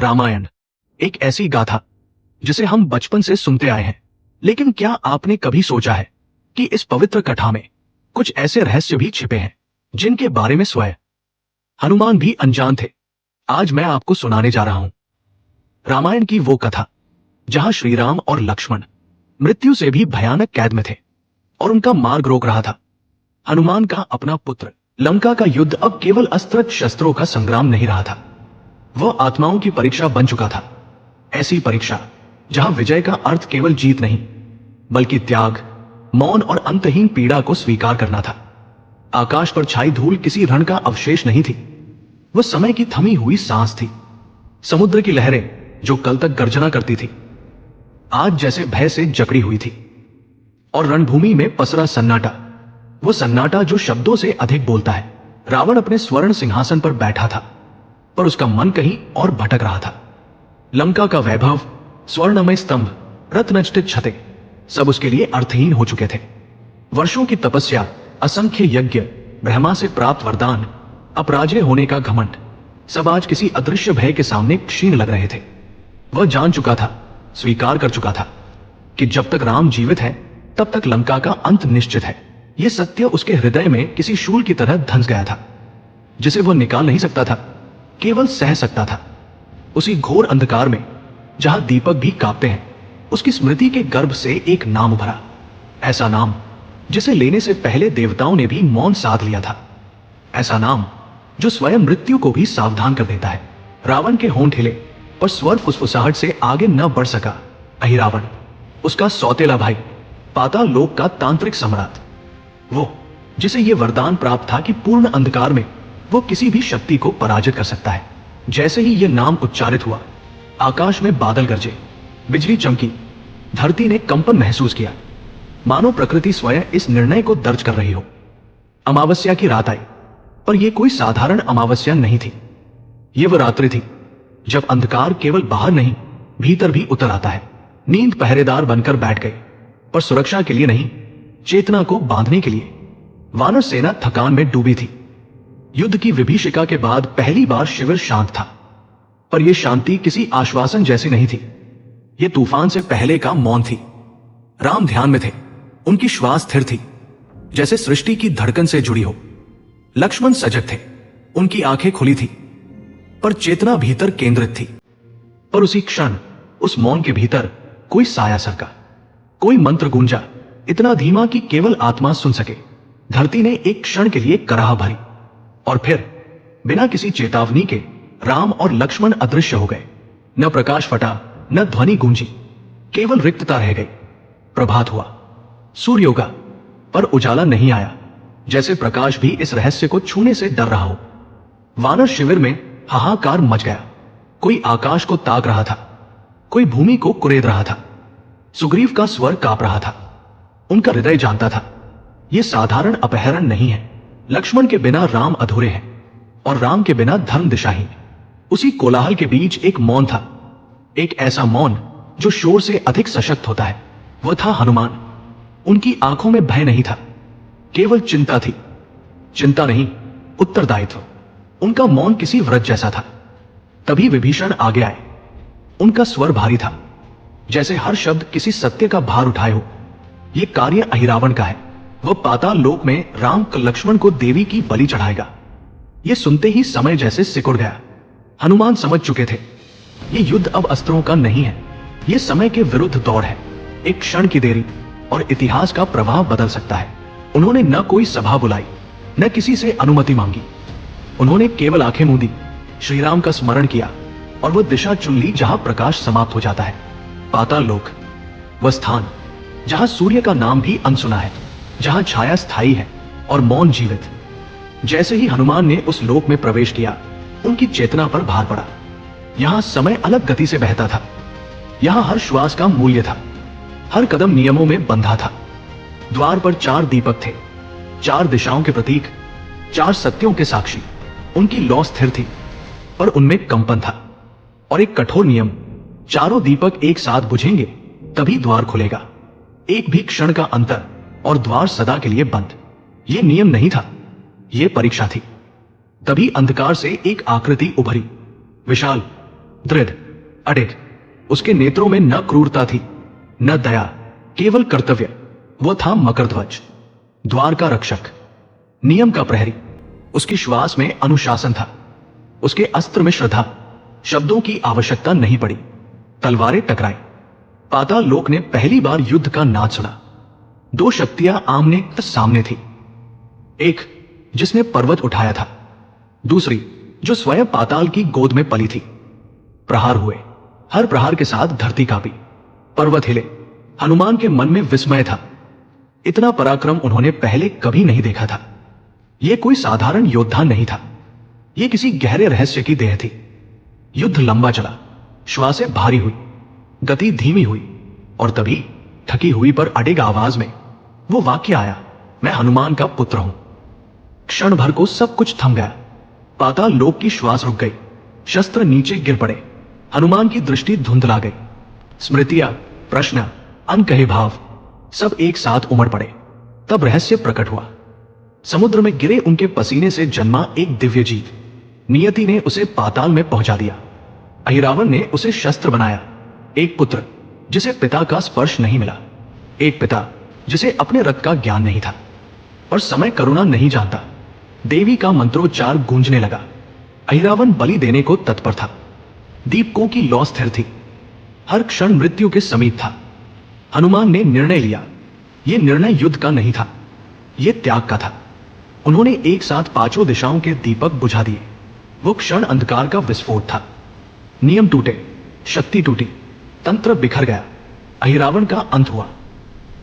रामायण एक ऐसी गाथा जिसे हम बचपन से सुनते आए हैं, लेकिन क्या आपने कभी सोचा है कि इस पवित्र कथा में कुछ ऐसे रहस्य भी छिपे हैं जिनके बारे में स्वयं हनुमान भी अनजान थे। आज मैं आपको सुनाने जा रहा हूं रामायण की वो कथा जहां श्री राम और लक्ष्मण मृत्यु से भी भयानक कैद में थे और उनका मार्ग रोक रहा था। हनुमान का अपना पुत्र लंका का युद्ध अब केवल अस्त्र शस्त्रों का संग्राम नहीं रहा था, वह आत्माओं की परीक्षा बन चुका था। ऐसी परीक्षा जहां विजय का अर्थ केवल जीत नहीं बल्कि त्याग, मौन और अंतहीन पीड़ा को स्वीकार करना था। आकाश पर छाई धूल किसी रण का अवशेष नहीं थी, वह समय की थमी हुई सांस थी। समुद्र की लहरें जो कल तक गर्जना करती थी आज जैसे भय से जकड़ी हुई थी, और रणभूमि में पसरा सन्नाटा, वो सन्नाटा जो शब्दों से अधिक बोलता है। रावण अपने स्वर्ण सिंहासन पर बैठा था, पर उसका मन कहीं और भटक रहा था। लंका का वैभव, स्वर्णमय स्तंभ, रत्नजटित छतें, सब उसके लिए अर्थहीन हो चुके थे। वर्षों की तपस्या, असंख्य यज्ञ, ब्रह्मा से प्राप्त वरदान, अपराजय होने का घमंड, सब आज किसी अदृश्य भय के सामने क्षीण लग रहे थे। वह जान चुका था, स्वीकार कर चुका था कि जब तक राम जीवित है तब तक लंका का अंत निश्चित है। यह सत्य उसके हृदय में किसी शूल की तरह धंस गया था, जिसे वह निकाल नहीं सकता था, केवल सह सकता था। उसी घोर अंधकार में जहां दीपक भी कांपते हैं, उसकी स्मृति के गर्भ से एक नाम उभरा, ऐसा नाम जिसे लेने से पहले देवताओं ने भी मौन साध लिया था, ऐसा नाम जो स्वयं मृत्यु को भी सावधान कर देता है। रावण के होंठ हिले पर स्वर फुसफुसाहट से आगे न बढ़ सका। अहिरावण, उसका सौतेला भाई, पाताल लोक का तांत्रिक सम्राट, वो जिसे यह वरदान प्राप्त था कि पूर्ण अंधकार में वो किसी भी शक्ति को पराजित कर सकता है। जैसे ही यह नाम उच्चारित हुआ, आकाश में बादल गरजे, बिजली चमकी, धरती ने कंपन महसूस किया, मानो प्रकृति स्वयं इस निर्णय को दर्ज कर रही हो। अमावस्या की रात आई, पर यह कोई साधारण अमावस्या नहीं थी। यह वह रात्रि थी जब अंधकार केवल बाहर नहीं भीतर भी उतर आता है। नींद पहरेदार बनकर बैठ गई, पर सुरक्षा के लिए नहीं, चेतना को बांधने के लिए। वानर सेना थकान में डूबी थी। युद्ध की विभीषिका के बाद पहली बार शिविर शांत था, पर यह शांति किसी आश्वासन जैसी नहीं थी, यह तूफान से पहले का मौन थी। राम ध्यान में थे, उनकी श्वास स्थिर थी, जैसे सृष्टि की धड़कन से जुड़ी हो। लक्ष्मण सजग थे, उनकी आंखें खुली थी, पर चेतना भीतर केंद्रित थी। पर उसी क्षण उस मौन के भीतर कोई साया सरका, कोई मंत्र गूंजा, इतना धीमा कि केवल आत्मा सुन सके। धरती ने एक क्षण के लिए कराह भरी, और फिर बिना किसी चेतावनी के राम और लक्ष्मण अदृश्य हो गए। न प्रकाश फटा, न ध्वनि गूंजी, केवल रिक्तता रह गई। प्रभात हुआ, सूर्य उगा, पर उजाला नहीं आया, जैसे प्रकाश भी इस रहस्य को छूने से डर रहा हो। वानर शिविर में हाहाकार मच गया। कोई आकाश को ताक रहा था, कोई भूमि को कुरेद रहा था। सुग्रीव का स्वर कांप रहा था। उनका हृदय जानता था, यह साधारण अपहरण नहीं है। लक्ष्मण के बिना राम अधूरे हैं, और राम के बिना धर्म दिशाहीन। उसी कोलाहल के बीच एक मौन था, एक ऐसा मौन जो शोर से अधिक सशक्त होता है। वह था हनुमान। उनकी आंखों में भय नहीं था, केवल चिंता थी। चिंता नहीं, उत्तरदायित्व। उनका मौन किसी व्रत जैसा था। तभी विभीषण आगे आए। उनका स्वर भारी था, जैसे हर शब्द किसी सत्य का भार उठाए हो। यह कार्य अहिरावण का है, वह पाताल लोक में राम लक्ष्मण को देवी की बलि चढ़ाएगा। यह सुनते ही समय जैसे सिकुड़ गया। हनुमान समझ चुके थे, यह युद्ध अब अस्त्रों का नहीं है, यह समय के विरुद्ध दौड़ है। एक क्षण की देरी और इतिहास का प्रवाह बदल सकता है। उन्होंने न कोई सभा बुलाई, न किसी से अनुमति मांगी। उन्होंने केवल आंखें मूंदी, श्रीराम का स्मरण किया, और वह दिशा चुन ली जहां प्रकाश समाप्त हो जाता है। पाताल लोक, वह स्थान जहां सूर्य का नाम भी अनसुना है, जहां छाया स्थायी है और मौन जीवित। जैसे ही हनुमान ने उस लोक में प्रवेश किया, उनकी चेतना पर भार पड़ा। यहां समय अलग गति से बहता था, यहां हर श्वास का मूल्य था, हर कदम नियमों में बंधा था। द्वार पर 4 दीपक थे, 4 दिशाओं के प्रतीक, 4 सत्यों के साक्षी। उनकी लौ स्थिर थी, पर उनमें कंपन था, और एक कठोर नियम, चारों दीपक एक साथ बुझेंगे तभी द्वार खुलेगा। एक भी क्षण का अंतर और द्वार सदा के लिए बंद। यह नियम नहीं था, यह परीक्षा थी। तभी अंधकार से एक आकृति उभरी, विशाल, दृढ़, अडिग। उसके नेत्रों में न क्रूरता थी, न दया, केवल कर्तव्य। वो था मकरध्वज, द्वार का रक्षक, नियम का प्रहरी। उसकी श्वास में अनुशासन था, उसके अस्त्र में श्रद्धा। शब्दों की आवश्यकता नहीं पड़ी, तलवारें टकराई। पाताल लोक ने पहली बार युद्ध का नाद सुना। दो शक्तियां आमने सामने थी, एक जिसने पर्वत उठाया था, दूसरी जो स्वयं पाताल की गोद में पली थी। प्रहार हुए, हर प्रहार के साथ धरती कांपी, पर्वत हिले। हनुमान के मन में विस्मय था। इतना पराक्रम उन्होंने पहले कभी नहीं देखा था। यह कोई साधारण योद्धा नहीं था, यह किसी गहरे रहस्य की देह थी। युद्ध लंबा चला, श्वासें भारी हुई, गति धीमी हुई, और तभी थकी हुई पर अडिग आवाज में वो वाक्य आया, मैं हनुमान का पुत्र हूं। क्षण भर को सब कुछ थम गया। पाताल लोक की श्वास रुक गई, शस्त्र नीचे गिर पड़े, हनुमान की दृष्टि धुंधला गई। स्मृतियां, प्रश्न, अनकहे भाव सब एक साथ उमड़ पड़े। तब रहस्य प्रकट हुआ। समुद्र में गिरे उनके पसीने से जन्मा एक दिव्य जीव, नियति ने उसे पाताल में पहुंचा दिया। अहिरावण ने उसे शस्त्र बनाया। एक पुत्र जिसे पिता का स्पर्श नहीं मिला, एक पिता जिसे अपने रक्त का ज्ञान नहीं था। और समय करुणा नहीं जानता। देवी का मंत्रोच्चार गूंजने लगा। अहिरावण बलि देने को तत्पर था। दीपकों की लौ स्थिर थी, हर क्षण मृत्यु के समीप था। हनुमान ने निर्णय लिया। यह निर्णय युद्ध का नहीं था, यह त्याग का था। उन्होंने एक साथ पांचों दिशाओं के दीपक बुझा दिए। वो क्षण अंधकार का विस्फोट था। नियम टूटे, शक्ति टूटी, तंत्र बिखर गया। अहिरावण का अंत हुआ।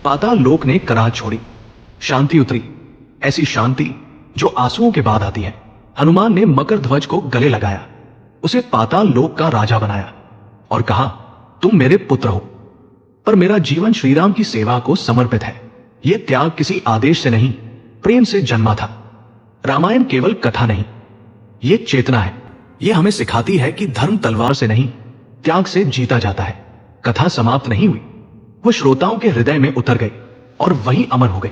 पाताल लोक ने कराह छोड़ी, शांति उतरी, ऐसी शांति जो आंसुओं के बाद आती है। हनुमान ने मकरध्वज को गले लगाया, उसे पाताल लोक का राजा बनाया और कहा, तुम मेरे पुत्र हो, पर मेरा जीवन श्रीराम की सेवा को समर्पित है। यह त्याग किसी आदेश से नहीं, प्रेम से जन्मा था। रामायण केवल कथा नहीं, यह चेतना है। यह हमें सिखाती है कि धर्म तलवार से नहीं, त्याग से जीता जाता है। कथा समाप्त नहीं हुई, वो श्रोताओं के हृदय में उतर गई और वहीं अमर हो गई।